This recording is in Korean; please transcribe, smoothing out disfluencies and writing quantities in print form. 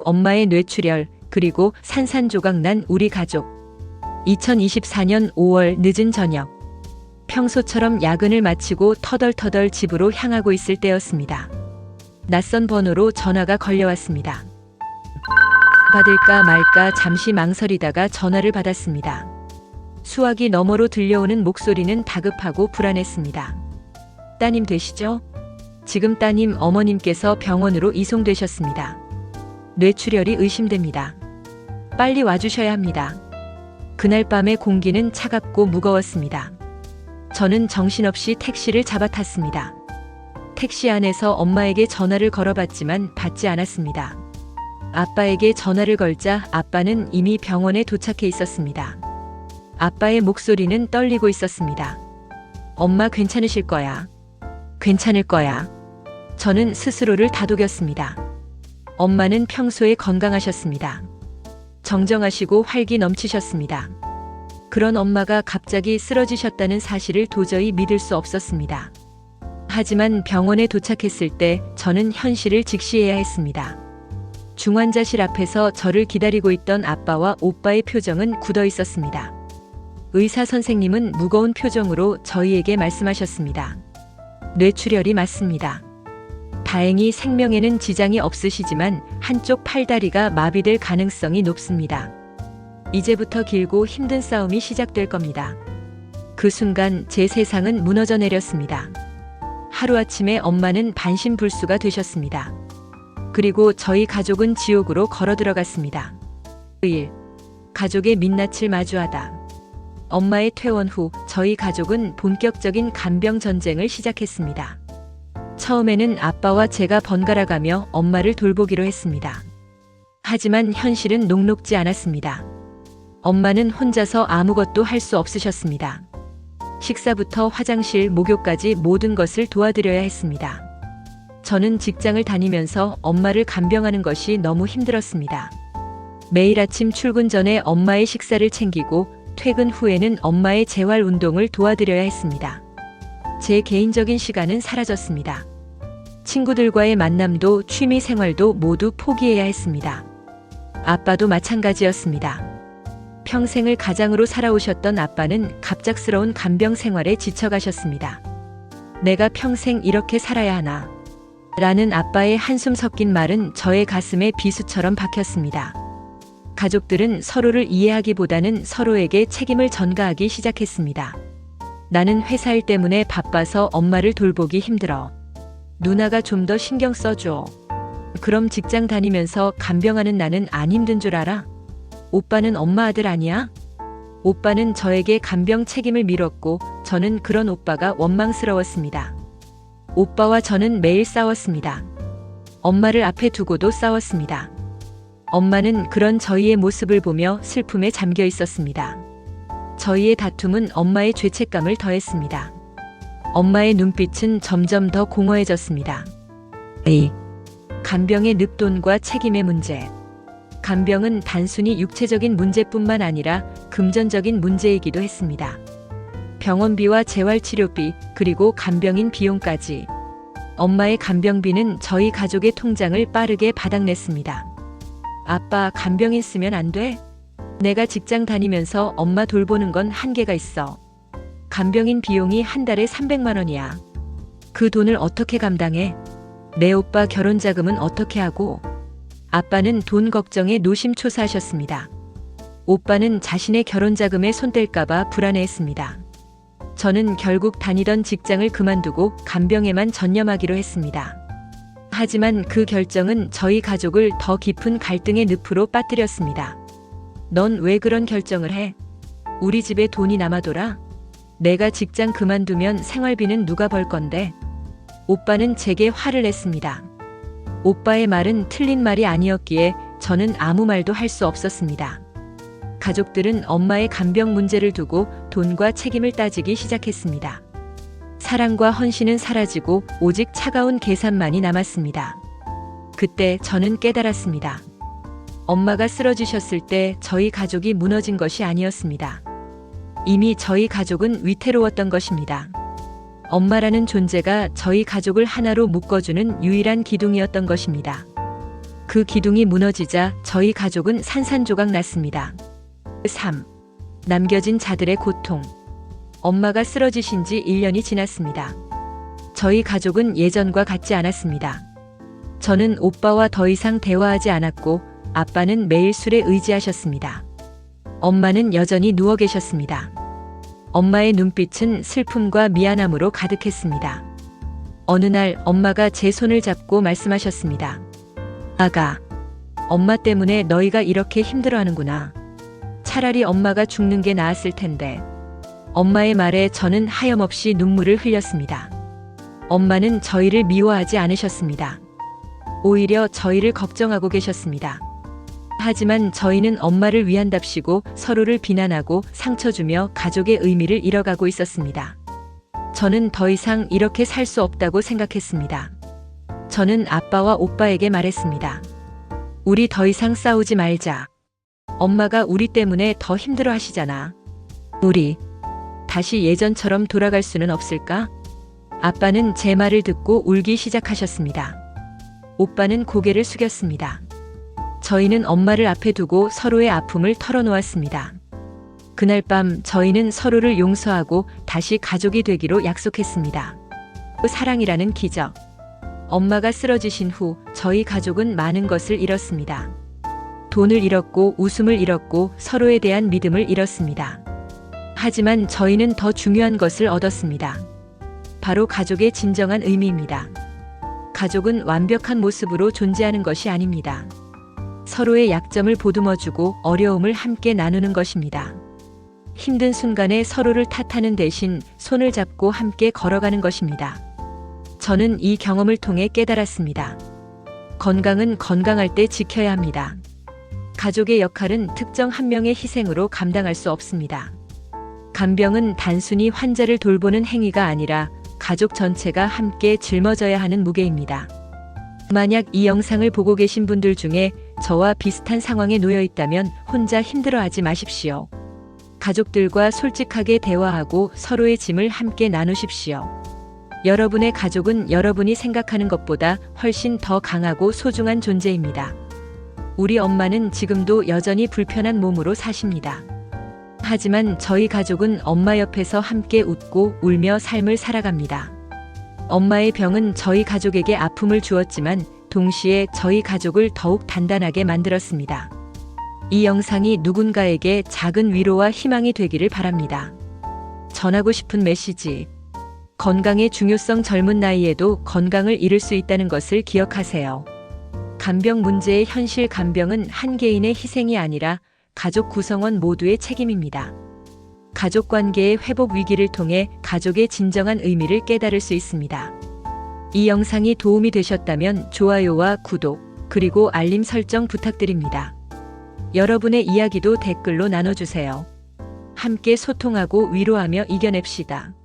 엄마의 뇌출혈, 그리고 산산조각 난 우리 가족. 2024년 5월 늦은 저녁. 평소처럼 야근을 마치고 터덜터덜 집으로 향하고 있을 때였습니다. 낯선 번호로 전화가 걸려왔습니다. 받을까 말까 잠시 망설이다가 전화를 받았습니다. 수화기 너머로 들려오는 목소리는 다급하고 불안했습니다. 따님 되시죠? 지금 따님 어머님께서 병원으로 이송되셨습니다. 뇌출혈이 의심됩니다. 빨리 와주셔야 합니다. 그날 밤의 공기는 차갑고 무거웠습니다. 저는 정신없이 택시를 잡아탔습니다. 택시 안에서 엄마에게 전화를 걸어봤지만 받지 않았습니다. 아빠에게 전화를 걸자 아빠는 이미 병원에 도착해 있었습니다. 아빠의 목소리는 떨리고 있었습니다. 엄마 괜찮으실 거야. 괜찮을 거야. 저는 스스로를 다독였습니다. 엄마는 평소에 건강하셨습니다. 정정하시고 활기 넘치셨습니다. 그런 엄마가 갑자기 쓰러지셨다는 사실을 도저히 믿을 수 없었습니다. 하지만 병원에 도착했을 때 저는 현실을 직시해야 했습니다. 중환자실 앞에서 저를 기다리고 있던 아빠와 오빠의 표정은 굳어 있었습니다. 의사 선생님은 무거운 표정으로 저희에게 말씀하셨습니다. 뇌출혈이 맞습니다. 다행히 생명에는 지장이 없으시지만 한쪽 팔다리가 마비될 가능성이 높습니다. 이제부터 길고 힘든 싸움이 시작될 겁니다. 그 순간 제 세상은 무너져 내렸습니다. 하루아침에 엄마는 반신불수가 되셨습니다. 그리고 저희 가족은 지옥으로 걸어 들어갔습니다. 1. 가족의 민낯을 마주하다. 엄마의 퇴원 후 저희 가족은 본격적인 간병 전쟁을 시작했습니다. 처음에는 아빠와 제가 번갈아가며 엄마를 돌보기로 했습니다. 하지만 현실은 녹록지 않았습니다. 엄마는 혼자서 아무것도 할 수 없으셨습니다. 식사부터 화장실, 목욕까지 모든 것을 도와드려야 했습니다. 저는 직장을 다니면서 엄마를 간병하는 것이 너무 힘들었습니다. 매일 아침 출근 전에 엄마의 식사를 챙기고 퇴근 후에는 엄마의 재활 운동을 도와드려야 했습니다. 제 개인적인 시간은 사라졌습니다. 친구들과의 만남도 취미 생활도 모두 포기해야 했습니다. 아빠도 마찬가지였습니다. 평생을 가장으로 살아오셨던 아빠는 갑작스러운 간병 생활에 지쳐가셨습니다. 내가 평생 이렇게 살아야 하나? 라는 아빠의 한숨 섞인 말은 저의 가슴에 비수처럼 박혔습니다. 가족들은 서로를 이해하기보다는 서로에게 책임을 전가하기 시작했습니다. 나는 회사 일 때문에 바빠서 엄마를 돌보기 힘들어. 누나가 좀 더 신경 써줘. 그럼 직장 다니면서 간병하는 나는 안 힘든 줄 알아? 오빠는 엄마 아들 아니야? 오빠는 저에게 간병 책임을 밀었고 저는 그런 오빠가 원망스러웠습니다. 오빠와 저는 매일 싸웠습니다. 엄마를 앞에 두고도 싸웠습니다. 엄마는 그런 저희의 모습을 보며 슬픔에 잠겨 있었습니다. 저희의 다툼은 엄마의 죄책감을 더했습니다. 엄마의 눈빛은 점점 더 공허해졌습니다. 간병의 늦돈과 책임의 문제. 간병은 단순히 육체적인 문제뿐만 아니라 금전적인 문제이기도 했습니다. 병원비와 재활치료비, 그리고 간병인 비용까지. 엄마의 간병비는 저희 가족의 통장을 빠르게 바닥냈습니다. 아빠, 간병인 쓰면 안 돼? 내가 직장 다니면서 엄마 돌보는 건 한계가 있어. 간병인 비용이 한 달에 300만 원이야. 그 돈을 어떻게 감당해? 내 오빠 결혼 자금은 어떻게 하고? 아빠는 돈 걱정에 노심초사하셨습니다. 오빠는 자신의 결혼 자금에 손 뗄까봐 불안해했습니다. 저는 결국 다니던 직장을 그만두고 간병에만 전념하기로 했습니다. 하지만 그 결정은 저희 가족을 더 깊은 갈등의 늪으로 빠뜨렸습니다. 넌 왜 그런 결정을 해? 우리 집에 돈이 남아돌아? 내가 직장 그만두면 생활비는 누가 벌 건데? 오빠는 제게 화를 냈습니다. 오빠의 말은 틀린 말이 아니었기에 저는 아무 말도 할 수 없었습니다. 가족들은 엄마의 간병 문제를 두고 돈과 책임을 따지기 시작했습니다. 사랑과 헌신은 사라지고 오직 차가운 계산만이 남았습니다. 그때 저는 깨달았습니다. 엄마가 쓰러지셨을 때 저희 가족이 무너진 것이 아니었습니다. 이미 저희 가족은 위태로웠던 것입니다. 엄마라는 존재가 저희 가족을 하나로 묶어주는 유일한 기둥이었던 것입니다. 그 기둥이 무너지자 저희 가족은 산산조각 났습니다. 3. 남겨진 자들의 고통. 엄마가 쓰러지신 지 1년이 지났습니다. 저희 가족은 예전과 같지 않았습니다. 저는 오빠와 더 이상 대화하지 않았고 아빠는 매일 술에 의지하셨습니다. 엄마는 여전히 누워 계셨습니다. 엄마의 눈빛은 슬픔과 미안함으로 가득했습니다. 어느 날 엄마가 제 손을 잡고 말씀하셨습니다. 아가, 엄마 때문에 너희가 이렇게 힘들어하는구나. 차라리 엄마가 죽는 게 나았을 텐데. 엄마의 말에 저는 하염없이 눈물을 흘렸습니다. 엄마는 저희를 미워하지 않으셨습니다. 오히려 저희를 걱정하고 계셨습니다. 하지만 저희는 엄마를 위한답시고 서로를 비난하고 상처 주며 가족의 의미를 잃어가고 있었습니다. 저는 더 이상 이렇게 살 수 없다고 생각했습니다. 저는 아빠와 오빠에게 말했습니다. 우리 더 이상 싸우지 말자. 엄마가 우리 때문에 더 힘들어 하시잖아. 우리 다시 예전처럼 돌아갈 수는 없을까? 아빠는 제 말을 듣고 울기 시작하셨습니다. 오빠는 고개를 숙였습니다. 저희는 엄마를 앞에 두고 서로의 아픔을 털어놓았습니다. 그날 밤 저희는 서로를 용서하고 다시 가족이 되기로 약속했습니다. 사랑이라는 기적. 엄마가 쓰러지신 후 저희 가족은 많은 것을 잃었습니다. 돈을 잃었고 웃음을 잃었고 서로에 대한 믿음을 잃었습니다. 하지만 저희는 더 중요한 것을 얻었습니다. 바로 가족의 진정한 의미입니다. 가족은 완벽한 모습으로 존재하는 것이 아닙니다. 서로의 약점을 보듬어주고 어려움을 함께 나누는 것입니다. 힘든 순간에 서로를 탓하는 대신 손을 잡고 함께 걸어가는 것입니다. 저는 이 경험을 통해 깨달았습니다. 건강은 건강할 때 지켜야 합니다. 가족의 역할은 특정 한 명의 희생으로 감당할 수 없습니다. 간병은 단순히 환자를 돌보는 행위가 아니라 가족 전체가 함께 짊어져야 하는 무게입니다. 만약 이 영상을 보고 계신 분들 중에 저와 비슷한 상황에 놓여 있다면 혼자 힘들어하지 마십시오. 가족들과 솔직하게 대화하고 서로의 짐을 함께 나누십시오. 여러분의 가족은 여러분이 생각하는 것보다 훨씬 더 강하고 소중한 존재입니다. 우리 엄마는 지금도 여전히 불편한 몸으로 사십니다. 하지만 저희 가족은 엄마 옆에서 함께 웃고 울며 삶을 살아갑니다. 엄마의 병은 저희 가족에게 아픔을 주었지만 동시에 저희 가족을 더욱 단단하게 만들었습니다. 이 영상이 누군가에게 작은 위로와 희망이 되기를 바랍니다. 전하고 싶은 메시지. 건강의 중요성. 젊은 나이에도 건강을 잃을 수 있다는 것을 기억하세요. 간병 문제의 현실. 간병은 한 개인의 희생이 아니라 가족 구성원 모두의 책임입니다. 가족 관계의 회복 위기를 통해 가족의 진정한 의미를 깨달을 수 있습니다. 이 영상이 도움이 되셨다면 좋아요와 구독, 그리고 알림 설정 부탁드립니다. 여러분의 이야기도 댓글로 나눠주세요. 함께 소통하고 위로하며 이겨냅시다.